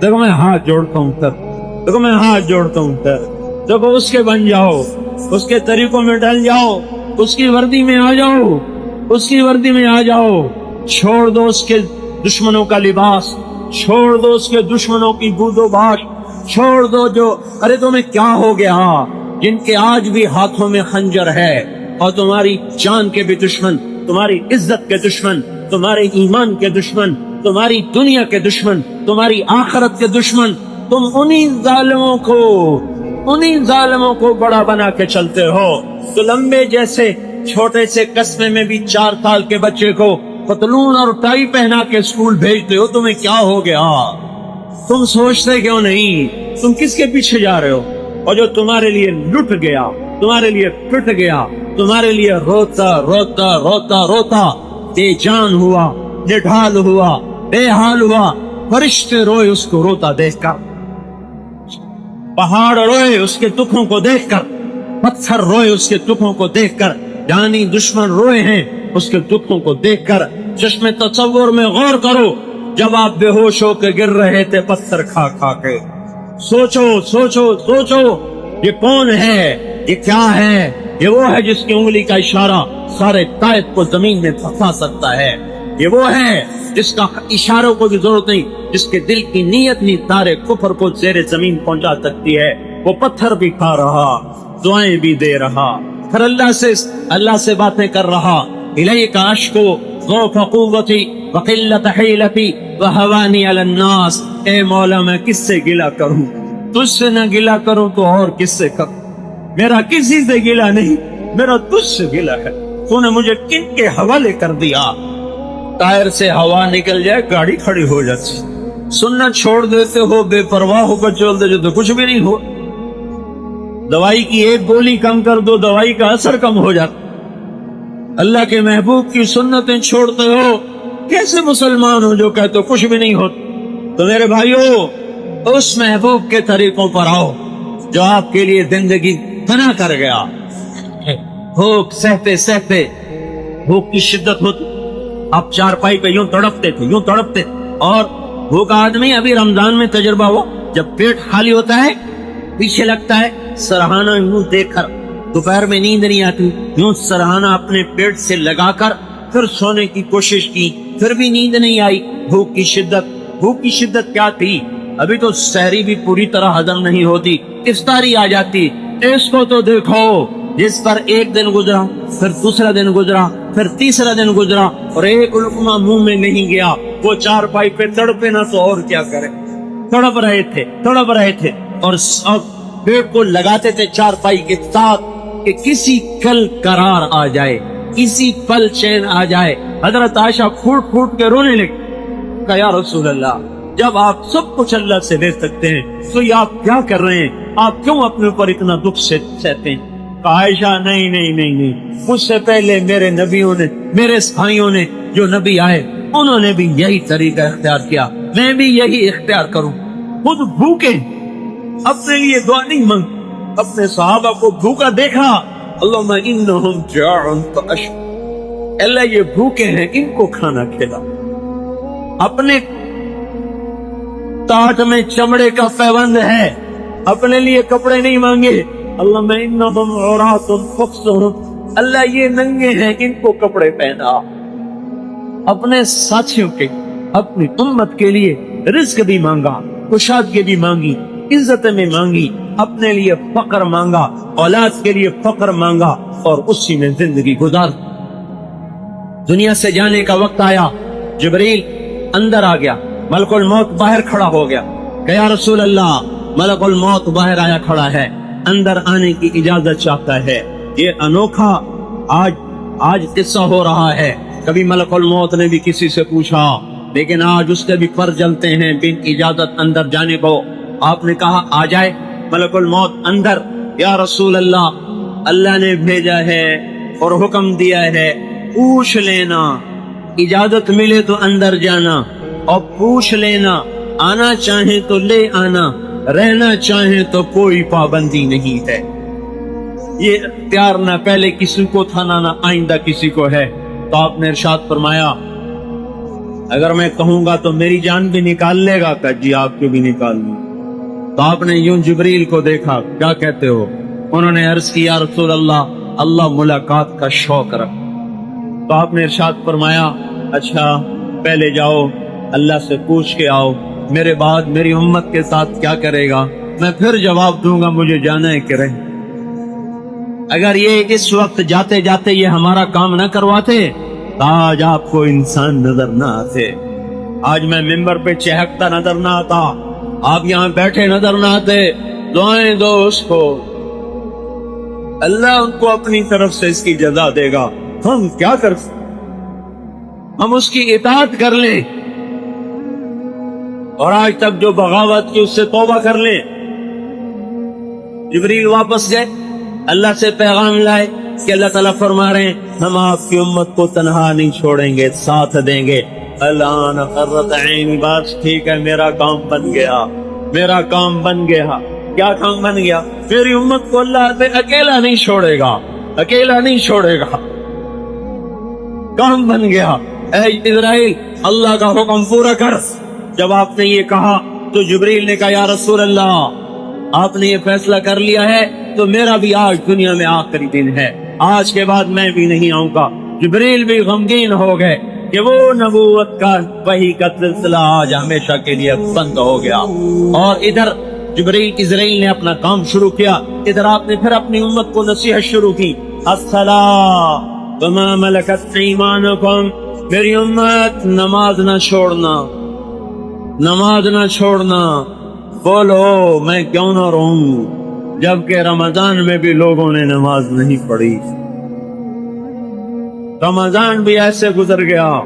A: دیکھو میں ہاتھ جوڑتا ہوں دیکھو اس کے بن جاؤ، اس کے طریقوں میں ڈل جاؤ، اس کی وردی میں آ جاؤ، چھوڑ دو اس کے دشمنوں کا لباس، چھوڑ دو اس کے دشمنوں کی بود و باش، چھوڑ دو جو ارے تمہیں کیا ہو گیا، جن کے آج بھی ہاتھوں میں خنجر ہے، اور تمہاری جان کے بھی دشمن، تمہاری عزت کے دشمن، تمہارے ایمان کے دشمن، تمہاری دنیا کے دشمن، تمہاری آخرت کے دشمن، تم انہی ظالموں کو بڑا بنا کے چلتے ہو۔ تو لمبے جیسے چھوٹے سے قصبے میں بھی 4 سال کے بچے کو پتلون اور ٹائی پہنا کے اسکول بھیجتے ہو، تمہیں کیا ہو گیا؟ تم سوچتے کیوں نہیں؟ تم کس کے پیچھے جا رہے ہو؟ اور جو تمہارے لیے لٹ گیا، تمہارے لیے پٹ گیا، تمہارے لیے روتا بے جان ہوا، نڈھال ہوا، بے حال ہوا، فرشتے روئے اس کو روتا دیکھ کر، پہاڑ روئے اس کے دکھوں کو دیکھ کر، پتھر روئے اس کے دکھوں کو دیکھ کر، جانی دشمن روئے ہیں اس کے دکھوں کو دیکھ کر۔ چشم تصور میں غور کرو، جب آپ بے ہوش ہو کے گر رہے تھے پتھر کھا کے، سوچو یہ کون ہے، یہ کیا ہے؟ یہ وہ ہے جس کی انگلی کا اشارہ سارے طائف کو زمین میں پھنسا سکتا ہے، یہ وہ ہے جس کا اشاروں کو بھی ضرورت نہیں، جس کے دل کی نیت نہیں تارے کفر کو زیر زمین پہنچا سکتی ہے۔ وہ پتھر بھی کھا رہا، دعائیں بھی دے رہا، پھر اللہ سے باتیں کر رہا۔ الیک اشکو ضعف قوتی وقلت حیلتی وہوانی علی الناس، اے مولا میں کس سے گلہ کروں؟ تجھ سے نہ گلہ کروں تو اور کس سے کروں؟ میرا کسی سے گلہ نہیں، میرا تجھ سے گلہ ہے۔ تو نے مجھے کن کے حوالے کر دیا؟ ٹائر سے ہوا نکل جائے گاڑی کھڑی ہو جاتی، سننا چھوڑ دیتے ہو، بے پرواہ ہو کر چل دیتے تو کچھ بھی نہیں ہو۔ دوائی کی ایک گولی کم کر دو، دوائی کا اثر کم ہو جاتا۔ اللہ کے محبوب کی سنتیں چھوڑتے ہو، کیسے مسلمان ہو جو کہتے ہو کچھ بھی نہیں ہوتا؟ تو میرے بھائیو، اس محبوب کے طریقوں پر آؤ جو آپ کے لیے زندگی فنا کر گیا۔ بھوک سہتے بھوک کی شدت ہوتی، آپ چارپائی پہ یوں تڑپتے، اور بھوکا آدمی، ابھی رمضان میں تجربہ ہوا، جب پیٹ خالی ہوتا ہے پیچھے لگتا ہے سرہانہ یوں دیکھ کر، دوپہر میں نیند نہیں آتی، یوں سرہانہ اپنے پیٹ سے لگا کر پھر سونے کی کوشش کی، پھر بھی نیند نہیں آئی۔ بھوک کی شدت کیا تھی؟ ابھی تو سحری بھی پوری طرح ہضم نہیں ہوتی، افطاری آ جاتی۔ اس کو تو دیکھو جس پر ایک دن گزرا، پھر دوسرا دن گزرا، پھر تیسرا دن گزرا، اور ایک لقمہ منہ میں نہیں گیا، وہ چارپائی پہ تڑپے نہ تو اور کیا کرے؟ تڑپ رہے تھے اور پیٹ کو لگاتے تھے چارپائی کے ساتھ کہ کسی کل قرار آ جائے، کسی پل چین آ جائے۔ حضرت عائشہ پھوٹ کے رونے لگی، کہا یا رسول اللہ، جب آپ سب کچھ اللہ سے لے سکتے ہیں تو یہ آپ کیا کر رہے ہیں؟ آپ کیوں اپنے اوپر اتنا دکھ سہتے ہیں؟ عائشہ نہیں، مجھ سے پہلے میرے نبیوں نے، میرے بھائیوں نے جو نبی آئے انہوں نے بھی یہی طریقہ اختیار کیا، میں بھی یہی اختیار کروں۔ خود بھوکے، اپنے لیے دعا نہیں مانگ، اپنے صحابہ کو بھوکا دیکھا، اللہم انہم جاعن فاشبع، اللہ یہ بھوکے ہیں ان کو کھانا کھلا۔ اپنے تاٹ میں چمڑے کا پیوند ہے، اپنے لیے کپڑے نہیں مانگے، اللہم انہم عورات فاکسوہم، اللہ یہ ننگے ہیں ان کو کپڑے پہنا۔ اپنے ساتھیوں کے، اپنی امت کے لیے رزق بھی مانگا، کشادگی بھی مانگی، عزت میں مانگی، اپنے لیے فقر مانگا، اولاد کے لیے فقر مانگا اور اسی میں زندگی گزار۔ دنیا سے جانے کا وقت آیا، جبریل اندر آ گیا، ملک الموت باہر کھڑا ہو گیا کہ یا رسول اللہ ملک الموت باہر آیا کھڑا ہے، اندر آنے کی اجازت چاہتا ہے۔ یہ انوکھا آج قصہ ہو رہا ہے، کبھی ملک الموت نے بھی کسی سے پوچھا، لیکن آج اس کے بھی پر جلتے ہیں بن اجازت اندر جانے کو۔ آپ نے کہا آ جائے ملک الموت اندر۔ یا رسول اللہ، اللہ نے بھیجا ہے اور حکم دیا ہے پوچھ لینا، اجازت ملے تو اندر جانا اور پوچھ لینا، آنا چاہیں تو لے آنا، رہنا چاہیں تو کوئی پابندی نہیں ہے۔ یہ اختیار نہ پہلے کسی کو تھا نہ آئندہ کسی کو ہے۔ تو آپ نے ارشاد فرمایا اگر میں کہوں گا تو میری جان بھی نکال لے گا؟ کہ جی آپ کی بھی نکال لوں۔ تو آپ نے یوں جبریل کو دیکھا، کیا کہتے ہو؟ انہوں نے عرض کی یا رسول اللہ، اللہ ملاقات کا شوق رکھ۔ تو آپ نے ارشاد فرمایا اچھا پہلے جاؤ اللہ سے پوچھ کے آؤ، میرے بعد میری امت کے ساتھ کیا کرے گا میں پھر جواب دوں گا، مجھے جانا ہے کہ رہے۔ اگر یہ اس وقت جاتے جاتے یہ ہمارا کام نہ کرواتے تو آج آپ کو انسان نظر نہ آتے، آج میں ممبر پہ چہکتا نظر نہ آتا، آپ یہاں بیٹھے نظر نہ آتے۔ دعائیں دو اس کو، اللہ ان کو اپنی طرف سے اس کی جزا دے گا۔ ہم کیا کر سکتے؟ ہم اس کی اطاعت کر لیں اور آج تک جو بغاوت کی اس سے توبہ کر لیں۔ جبریل واپس گئے، اللہ سے پیغام لائے کہ اللہ تعالیٰ فرما رہے ہیں ہم آپ کی امت کو تنہا نہیں چھوڑیں گے، ساتھ دیں گے۔ الان قرۃ عین، بات ٹھیک ہے، میرا کام بن گیا، میرا کام بن گیا۔ کیا کام بن گیا؟ میری امت کو اللہ اکیلا نہیں چھوڑے گا، اکیلا نہیں چھوڑے گا، کام بن گیا۔ اے اسرائیل اللہ کا حکم پورا کر۔ جب آپ نے یہ کہا تو جبریل نے کہا یا رسول اللہ آپ نے یہ فیصلہ کر لیا ہے تو میرا بھی آج دنیا میں آخری دن ہے، آج کے بعد میں بھی نہیں آؤں گا۔ جبریل بھی غمگین ہو گئے کہ وہ نبوت کا وحی کا سلسلہ آج ہمیشہ کے لیے بند ہو گیا۔ اور ادھر جبریل اسرائیل نے اپنا کام شروع کیا، ادھر آپ نے پھر اپنی امت کو نصیحت شروع کی۔ الصلاۃ وما ملکت ایمانکم، میری امت نماز نہ چھوڑنا، نماز نہ چھوڑنا۔ بولو میں کیوں نہ رہوں جبکہ رمضان میں بھی لوگوں نے نماز نہیں پڑھی، رمضان بھی ایسے گزر گیا،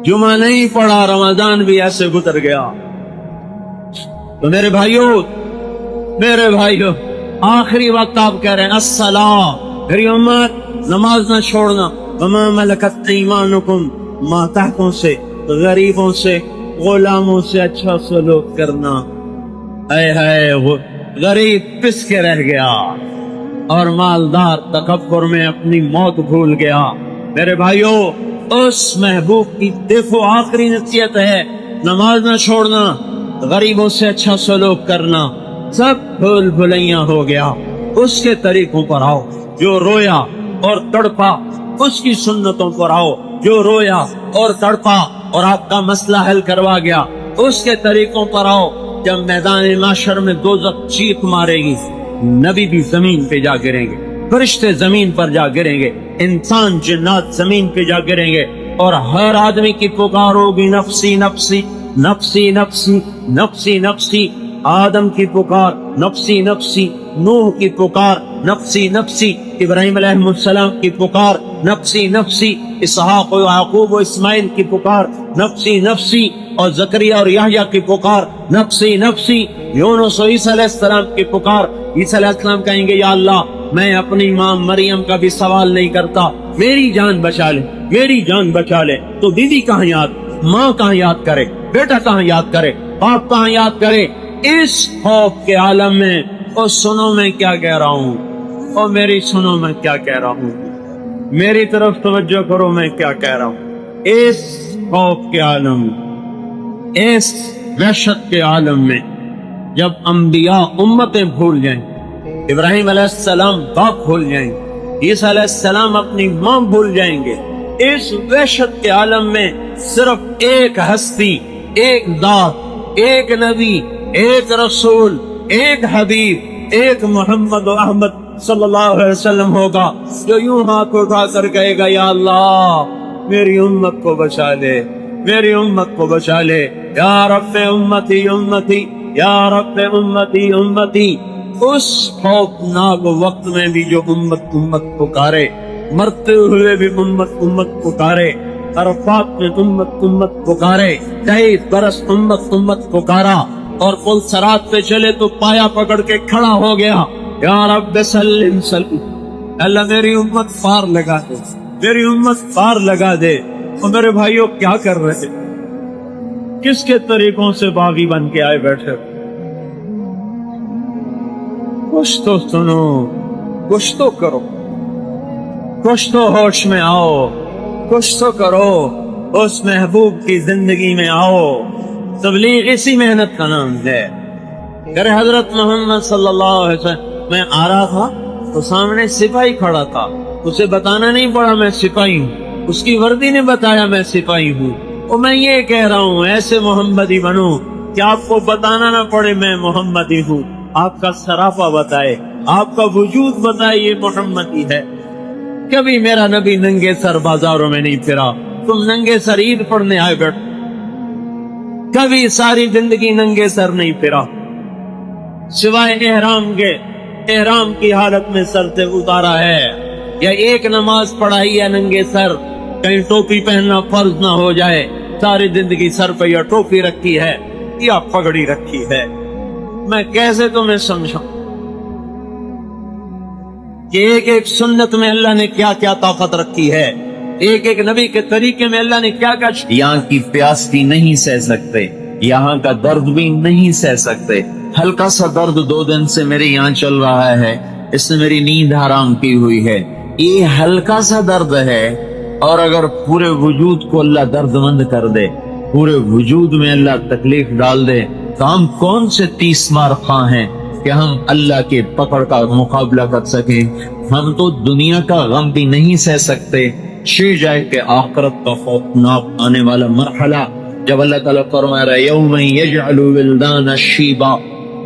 A: جمعہ نہیں پڑھا، رمضان بھی ایسے گزر گیا۔ تو میرے بھائیوں آخری وقت آپ کہہ رہے ہیں الصلاۃ، میری امت نماز نہ چھوڑنا، وما ملکت ایمانکم، ماتحتوں سے، غریبوں سے، غلاموں سے اچھا سلوک کرنا۔ اے غریب پس کے رہ گیا اور مالدار تکبر میں اپنی موت بھول گیا۔ میرے بھائیوں اس محبوب کی دیکھو آخری نصیحت ہے نماز نہ چھوڑنا، غریبوں سے اچھا سلوک کرنا، سب بھول بھلیاں ہو گیا۔ اس کے طریقوں پر آؤ جو رویا اور تڑپا، اس کی سنتوں پر آؤ جو رویا اور تڑپا اور آپ کا مسئلہ حل کروا گیا۔ اس کے طریقوں پر آؤ، جب میدان محشر میں دوزخ چیخ مارے گی، نبی بھی زمین پہ جا گریں گے، فرشتے زمین پر جا گریں گے، انسان جنات زمین پہ جا گریں گے، اور ہر آدمی کی پکار ہوگی نفسی نفسی نفسی نفسی نفسی نفسی۔ آدم کی پکار نفسی نفسی، نوح کی پکار نفسی نفسی، ابراہیم علیہ السلام کی پکار نفسی نفسی، اسحاق و یعقوب و اسماعیل کی پکار نفسی نفسی، اور زکریا اور یحییٰ کی پکار نفسی نفسی، یونس و عیسیٰ علیہ السلام کی پکار۔ عیسیٰ علیہ السلام کہیں گے یا اللہ میں اپنی ماں مریم کا بھی سوال نہیں کرتا، میری جان بچا لے، میری جان بچا لے۔ تو بیوی کہاں یاد، ماں کہاں یاد کرے، بیٹا کہاں یاد کرے، باپ کہاں یاد کرے؟ اس خوف کے عالم میں او سنو میں کیا کہہ رہا ہوں، او میری سنو میں کیا کہہ رہا ہوں، میری طرف توجہ کرو میں کیا کہہ رہا ہوں۔ اس خوف کے عالم، اس وحشت کے عالم میں جب انبیاء امتیں بھول جائیں، ابراہیم علیہ السلام باپ بھول جائیں، عیسیٰ علیہ السلام اپنی ماں بھول جائیں گے، اس وحشت کے عالم میں صرف ایک ہستی، ایک ذات، ایک نبی، ایک رسول، ایک حبیب، ایک محمد و احمد صلی اللہ علیہ وسلم ہوگا جو یوں ہاتھ اٹھا کر کہے گا یا اللہ میری امت کو بچا لے، میری امت کو بچا لے، یا رب امتی امتی، یا رب امتی امتی۔ اس خوفناک وقت میں بھی جو امت امت پکارے، مرتے ہوئے بھی امت امت پکارے، عرفات میں امت امت پکارے، 23 برس امت امت پکارا، اور پل صراط پہ چلے تو پایا پکڑ کے کھڑا ہو گیا، یا رب سلم سلم، اللہ میری امت پار لگا دے، میری امت پار لگا دے۔ اور میرے بھائیوں کیا کر رہے ہیں؟ کس کے طریقوں سے باغی بن کے آئے بیٹھے؟ کچھ تو سنو، کچھ تو کرو، کچھ تو ہوش میں آؤ، کچھ تو کرو، اس محبوب کی زندگی میں آؤ۔ تبلیغ اسی محنت کا نام ہے۔ کہ حضرت محمد صلی اللہ علیہ وسلم، میں آ رہا تھا تو سامنے سپاہی کھڑا تھا، اسے بتانا نہیں پڑا میں سپاہی ہوں، اس کی وردی نے بتایا میں سپاہی ہوں، اور میں یہ کہہ رہا ہوں ایسے محمدی بنو کہ آپ کو بتانا نہ پڑے میں محمدی ہوں، آپ کا سراپا بتائے، آپ کا وجود بتائے یہ محمدی ہے۔ کبھی میرا نبی ننگے سر بازاروں میں نہیں پھرا، تم ننگے سر عید پڑھنے آئے بیٹھو، کبھی ساری زندگی ننگے سر نہیں پھرا، سوائے احرام کے، احرام کی حالت میں سر سے اتارا ہے، یا ایک نماز پڑھائی ہے ننگے سر، کہیں ٹوپی پہننا فرض نہ ہو جائے، ساری زندگی سر پہ یا ٹوپی رکھی ہے یا پگڑی رکھی ہے۔ میں کیسے تمہیں سمجھاؤں کہ ایک ایک سنت میں اللہ نے کیا کیا طاقت رکھی ہے، ایک ایک نبی کے طریقے میں اللہ نے کیا کیا۔ یہاں کی پیاس بھی نہیں سہ سکتے، یہاں کا درد بھی نہیں سہ سکتے، ہلکا سا درد 2 دن سے میرے یہاں چل رہا ہے، اس نے میری نیند حرام کی ہوئی ہے، یہ ہلکا سا درد ہے، اور اگر پورے وجود کو اللہ درد مند کر دے، پورے وجود میں اللہ تکلیف ڈال دے، تو ہم کون سے 30 مار خواہ ہیں کہ ہم اللہ کے پکڑ کا مقابلہ کر سکیں؟ ہم تو دنیا کا غم بھی نہیں سہ سکتے، چھ جائے کہ آخرت کا خوفناک آنے والا مرحلہ، جب اللہ تعالیٰ فرما رہا ہے یوم یجعل ولدان شیبا،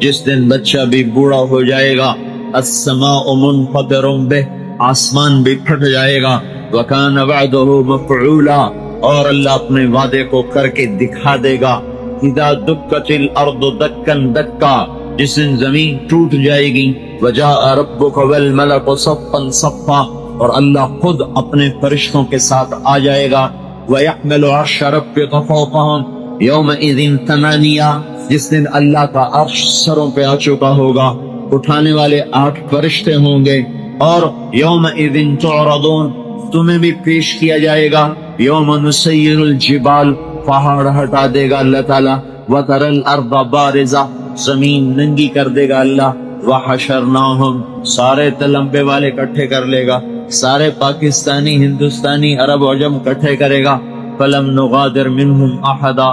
A: جس دن بچہ بھی بوڑھا ہو جائے گا، السماء منفطر بہ، آسمان بھی پھٹ جائے گا، وکان وعدہ مفعولا، اور اللہ اپنے وعدے کو کر کے دکھا دے گا، اذا دکت الارض دکن دکا، جس دن زمین ٹوٹ جائے گی، وجاء ربک والملک صفا صفا، اور اللہ خود اپنے فرشتوں کے ساتھ آ جائے گا، وَيَحْمِلُ عَرْشَ رَبِّكَ فَوْقَهُمْ يَوْمَئِذٍ ثَمَانِيَةٌ، جس دن اللہ کا عرش سروں پہ آ چکا ہوگا، اٹھانے والے 8 فرشتے ہوں گے، اور يَوْمَئِذٍ تُعْرَضُونَ، تمہیں بھی پیش کیا جائے گا، يَوْمَ نُسَيِّرُ الْجِبَالَ، پہاڑ ہٹا دے گا اللہ تعالیٰ، وَتَرَى الْأَرْضَ بَارِزَةً، زمین ننگی کر دے گا اللہ، وَحَشَرْنَاهُمْ، سارے تلمبے والے کٹھے کر لے گا، سارے پاکستانی، ہندوستانی، عرب عجم کٹھے کرے گا، فَلَمْ نُغَادِرْ مِنْهُمْ أَحَدًا،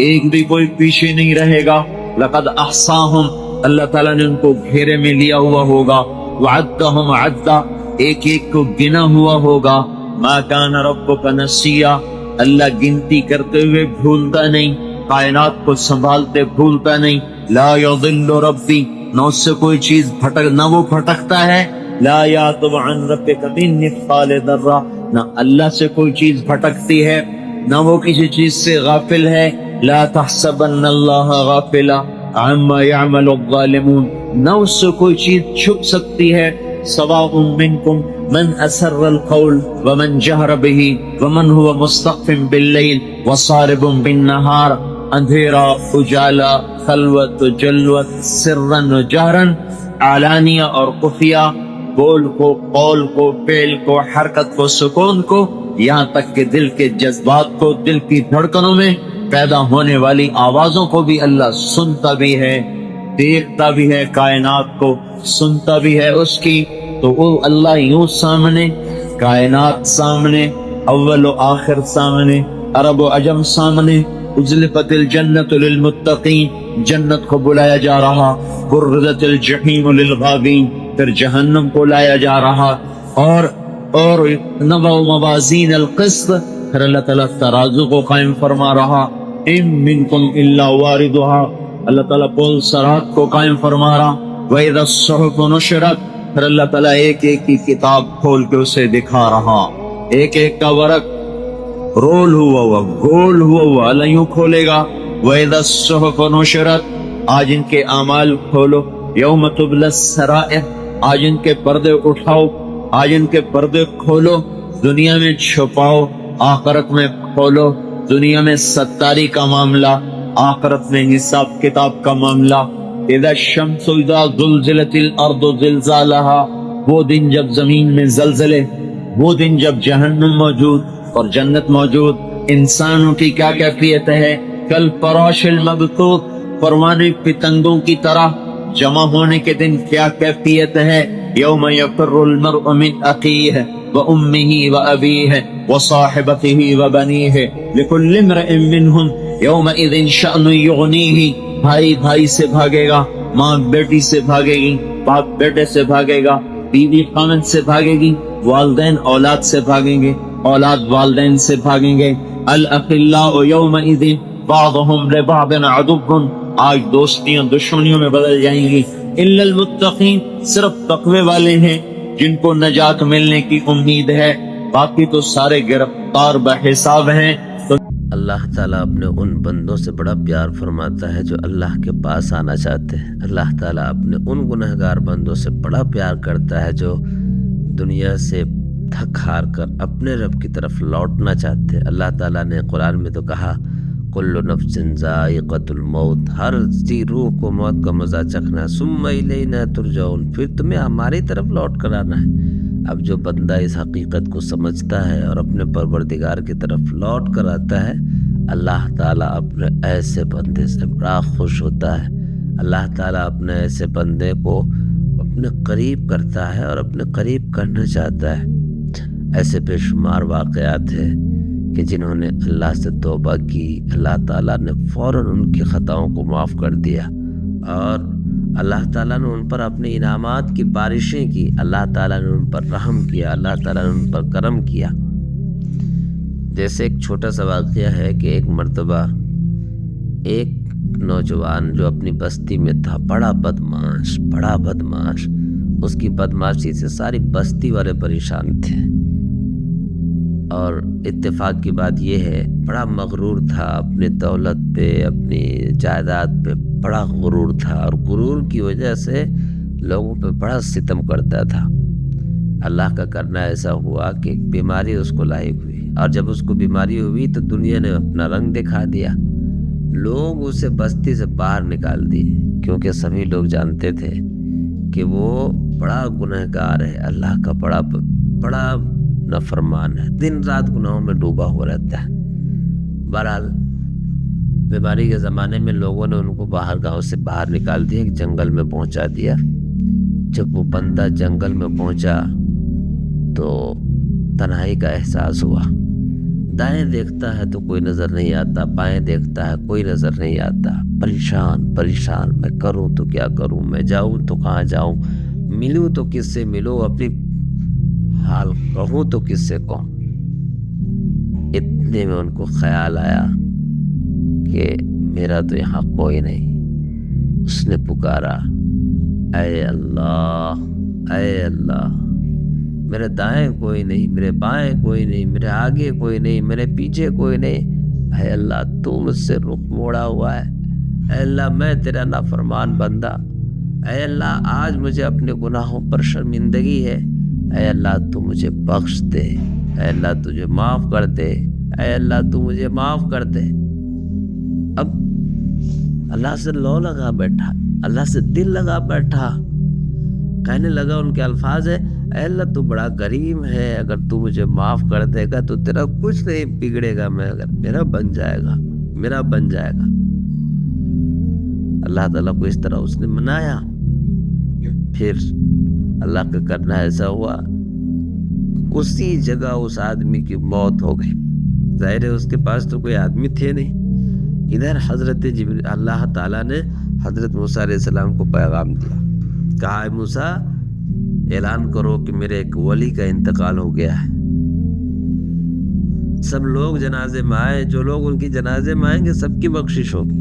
A: ایک بھی کوئی پیچھے نہیں رہے گا، لَقَدْ أَحْصَاهُمْ، اللہ تعالیٰ نے ان کو گھیرے میں لیا ہوا ہوگا، وَعَدَّهُمْ عَدًّا، ایک ایک کو گنا ہوا ہوگا، مَا كَانَ رَبُّكَ نَسِيًّا، اللہ گنتی کرتے ہوئے بھولتا نہیں، کائنات کو سنبھالتے بھولتا نہیں، لا يضل ربی، نہ اس سے کوئی چیز پھٹک، نہ وہ پھٹکتا ہے، لا یعتب عن ربک من مثقال ذرہ، نہ اللہ سے کوئی چیز پھٹکتی ہے، نہ وہ کسی چیز سے غافل ہے، لا تحسبن اللہ غافلا عما يعمل الظالمون، نہ اس سے کوئی چیز چھپ سکتی ہے، سواء منکم من اسر القول ومن جہر به ومن هو مستخف باللیل وصارب بالنہار، اندھیرا اجالا، خلوت جلوت، سرن جہرن، علانیہ اور خفیہ، بول کو، قول کو، فعل کو، حرکت کو، سکون کو، یہاں تک کہ دل کے جذبات کو، دل کی دھڑکنوں میں پیدا ہونے والی آوازوں کو بھی اللہ سنتا بھی ہے، دیکھتا بھی ہے، کائنات کو سنتا بھی ہے اس کی۔ تو وہ اللہ یوں سامنے، کائنات سامنے، اول و آخر سامنے، عرب و عجم سامنے، ازلفت الجنت للمتقین، جنت کو بلایا جا رہا، برزت الجحیم للغابین، پھر جہنم کو لایا جا رہا، اور نبع موازین القسط، پھر اللہ تعالیٰ ترازو کو قائم فرما رہا، ان منکم الا واردها، اللہ تعالیٰ پل سرات کو قائم فرما رہا. وَإِذَا الصُّحُفُ نُشِرَتْ پھر اللہ تعالیٰ ایک ایک کی کتاب کھول کے اسے دکھا رہا. ایک ایک کا ورق رول ہوا گول ہوا اللہ یوں کھولے گا. وَإِذَا الصُّحُفُ نُشِرَتْ آج ان کے اعمال کھولو. یوم تبلی السرائر آج ان کے پردے اٹھاؤ، آج ان کے پردے کھولو. دنیا میں چھپاؤ، آخرت میں کھولو. دنیا میں ستاری کا معاملہ، آخرت میں حساب کتاب کا معاملہ. اذا الشمس اذا زلزلت الارض زلزالها وہ دن جب زمین میں زلزلے، وہ دن جب جہنم موجود اور جنت موجود. انسانوں کی کیا کیفیت ہے؟ کل فراش المبثوث پروانے پتنگوں کی طرح جمع ہونے کے دن کیا کیفیت ہے؟ یوم یفر المرء من اخیہ وامہ وابیہ وصاحبتہ وبنیہ لکل امرئ منہم یومئذ شأن یغنیہ. بھائی بھائی سے بھاگے گا، ماں بیٹی سے بھاگے گی، باپ بیٹے سے بھاگے گا، بیوی خاوند سے بھاگے گی، والدین اولاد سے بھاگیں گے، اولاد والدین سے بھاگیں گے. الاخلاء یومئذ بعضهم لبعض عدو آج دوستیاں دشمنیوں میں بدل جائیں گی. الا المتقین صرف تقوی والے ہیں جن کو نجات ملنے کی امید ہے، باقی تو سارے گرفتار بحساب ہیں.
B: اللہ تعالیٰ اپنے ان بندوں سے بڑا پیار فرماتا ہے جو اللہ کے پاس آنا چاہتے ہیں. اللہ تعالیٰ اپنے ان گنہگار بندوں سے بڑا پیار کرتا ہے جو دنیا سے تھک ہار کر اپنے رب کی طرف لوٹنا چاہتے ہیں. اللہ تعالیٰ نے قرآن میں تو کہا کل نفس ذائقۃ الموت، ہر ذی روح کو موت کا مزہ چکھنا. ثم الینا ترجعون، پھر تمہیں ہماری طرف لوٹ کر آنا ہے. اب جو بندہ اس حقیقت کو سمجھتا ہے اور اپنے پروردگار کی طرف لوٹ کر آتا ہے، اللہ تعالیٰ اپنے ایسے بندے سے بڑا خوش ہوتا ہے. اللہ تعالیٰ اپنے ایسے بندے کو اپنے قریب کرتا ہے اور اپنے قریب کرنا چاہتا ہے. ایسے بے شمار واقعات ہیں کہ جنہوں نے اللہ سے توبہ کی، اللہ تعالیٰ نے فوراً ان کی خطاؤں کو معاف کر دیا اور اللہ تعالیٰ نے ان پر اپنے انعامات کی بارشیں کی. اللہ تعالیٰ نے ان پر رحم کیا، اللہ تعالیٰ نے ان پر کرم کیا. جیسے ایک چھوٹا سا واقعہ ہے کہ ایک مرتبہ ایک نوجوان جو اپنی بستی میں تھا، بڑا بدمعاش، اس کی بدمعاشی سے ساری بستی والے پریشان تھے. اور اتفاق کی بات یہ ہے بڑا مغرور تھا، اپنی دولت پہ، اپنی جائیداد پہ بڑا غرور تھا اور غرور کی وجہ سے لوگوں پہ بڑا ستم کرتا تھا. اللہ کا کرنا ایسا ہوا کہ بیماری اس کو لاحق ہوئی اور جب اس کو بیماری ہوئی تو دنیا نے اپنا رنگ دکھا دیا. لوگ اسے بستی سے باہر نکال دیے کیونکہ سبھی لوگ جانتے تھے کہ وہ بڑا گنہگار ہے، اللہ کا بڑا نافرمان ہے، دن رات گناہوں میں ڈوبا ہوا رہتا ہے. بہرحال بیماری کے زمانے میں لوگوں نے ان کو گاؤں سے باہر نکال دیا، جنگل میں پہنچا دیا. جب وہ بندہ جنگل میں پہنچا تو تنہائی کا احساس ہوا. دائیں دیکھتا ہے تو کوئی نظر نہیں آتا، بائیں دیکھتا ہے کوئی نظر نہیں آتا. پریشان میں کروں تو کیا کروں، میں جاؤں تو کہاں جاؤں، ملوں تو کس سے ملوں، اپنی حال کہوں تو کس سے کہوں. اتنے میں ان کو خیال آیا کہ میرا تو یہاں کوئی نہیں. اس نے پکارا اے اللہ، میرے دائیں کوئی نہیں، میرے بائیں کوئی نہیں، میرے آگے کوئی نہیں، میرے پیچھے کوئی نہیں. اے اللہ تو مجھ سے رخ موڑا ہوا ہے. اے اللہ میں تیرا نافرمان بندہ. اے اللہ آج مجھے اپنے گناہوں پر شرمندگی ہے. اے اللہ تو مجھے بخش دے. اے اللہ تجھے معاف کر دے. اے اللہ تو مجھے معاف کر دے. اب اللہ سے لو لگا بیٹھا، اللہ سے دل لگا بیٹھا. کہنے لگا، ان کے الفاظ ہے اے اللہ تو بڑا کریم ہے، اگر تو مجھے معاف کر دے گا تو تیرا کچھ نہیں بگڑے گا، میں اگر میرا بن جائے گا. اللہ تعالیٰ کو اس طرح اس نے منایا. پھر اللہ کا کرنا ایسا ہوا اسی جگہ اس آدمی کی موت ہو گئی. ظاہر ہے اس کے پاس تو کوئی آدمی تھے نہیں. ادھر حضرت اللہ تعالیٰ نے حضرت موسیٰ علیہ السلام کو پیغام دیا، کہا اے موسیٰ اعلان کرو کہ میرے ایک ولی کا انتقال ہو گیا ہے. سب لوگ جنازے میں آئے، جو لوگ ان کی جنازے میں آئیں گے سب کی بخشش ہوگی.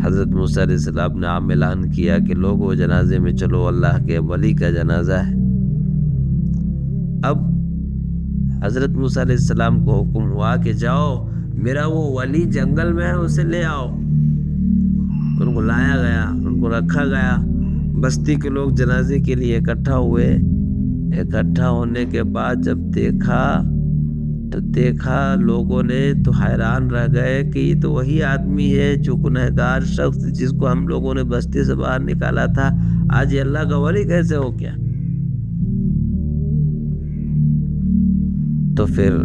B: حضرت موسیٰ علیہ السلام نے عام اعلان کیا کہ لوگوں جنازے میں چلو، اللہ کے ولی کا جنازہ ہے۔ اب حضرت موسیٰ علیہ السلام کو حکم ہوا کہ جاؤ، میرا وہ ولی جنگل میں ہے، اسے لے آؤ۔ ان کو لایا گیا، ان کو رکھا گیا۔ بستی کے لوگ جنازے کے لیے اکٹھا ہوئے۔ اکٹھا ہونے کے بعد جب دیکھا لوگوں نے تو حیران رہ گئے کہ یہ تو وہی آدمی ہے جو گنہگار شخص جس کو ہم لوگوں نے بستی سے باہر نکالا تھا، آج یہ اللہ کا ولی کیسے ہو گیا؟ تو پھر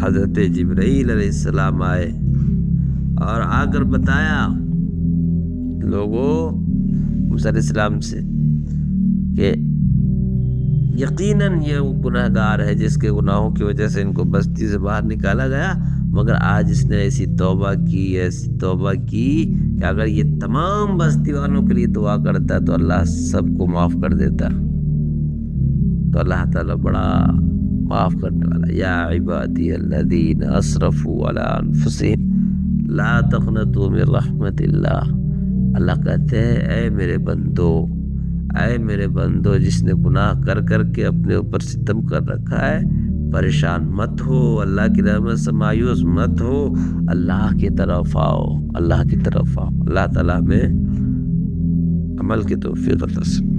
B: حضرت جبرائیل علیہ السلام آئے اور آ کر بتایا لوگوں موسیٰ علیہ السلام سے کہ یقیناً یہ گنہگار ہے جس کے گناہوں کی وجہ سے ان کو بستی سے باہر نکالا گیا، مگر آج اس نے ایسی توبہ کی کہ اگر یہ تمام بستی والوں کے لیے دعا کرتا تو اللہ سب کو معاف کر دیتا۔ تو اللہ تعالیٰ بڑا معاف کرنے والا۔ یا عبادی الذین اسرفوا علی انفسہم لا تقنطوا من رحمت اللہ۔ اللہ کہتے ہیں اے میرے بندو جس نے گناہ کر کر کے اپنے اوپر ستم کر رکھا ہے، پریشان مت ہو، اللہ کی رحمت سے مایوس مت ہو، اللہ کی طرف آؤ۔ اللہ تعالیٰ میں عمل کی توفیق عطا فرمائے۔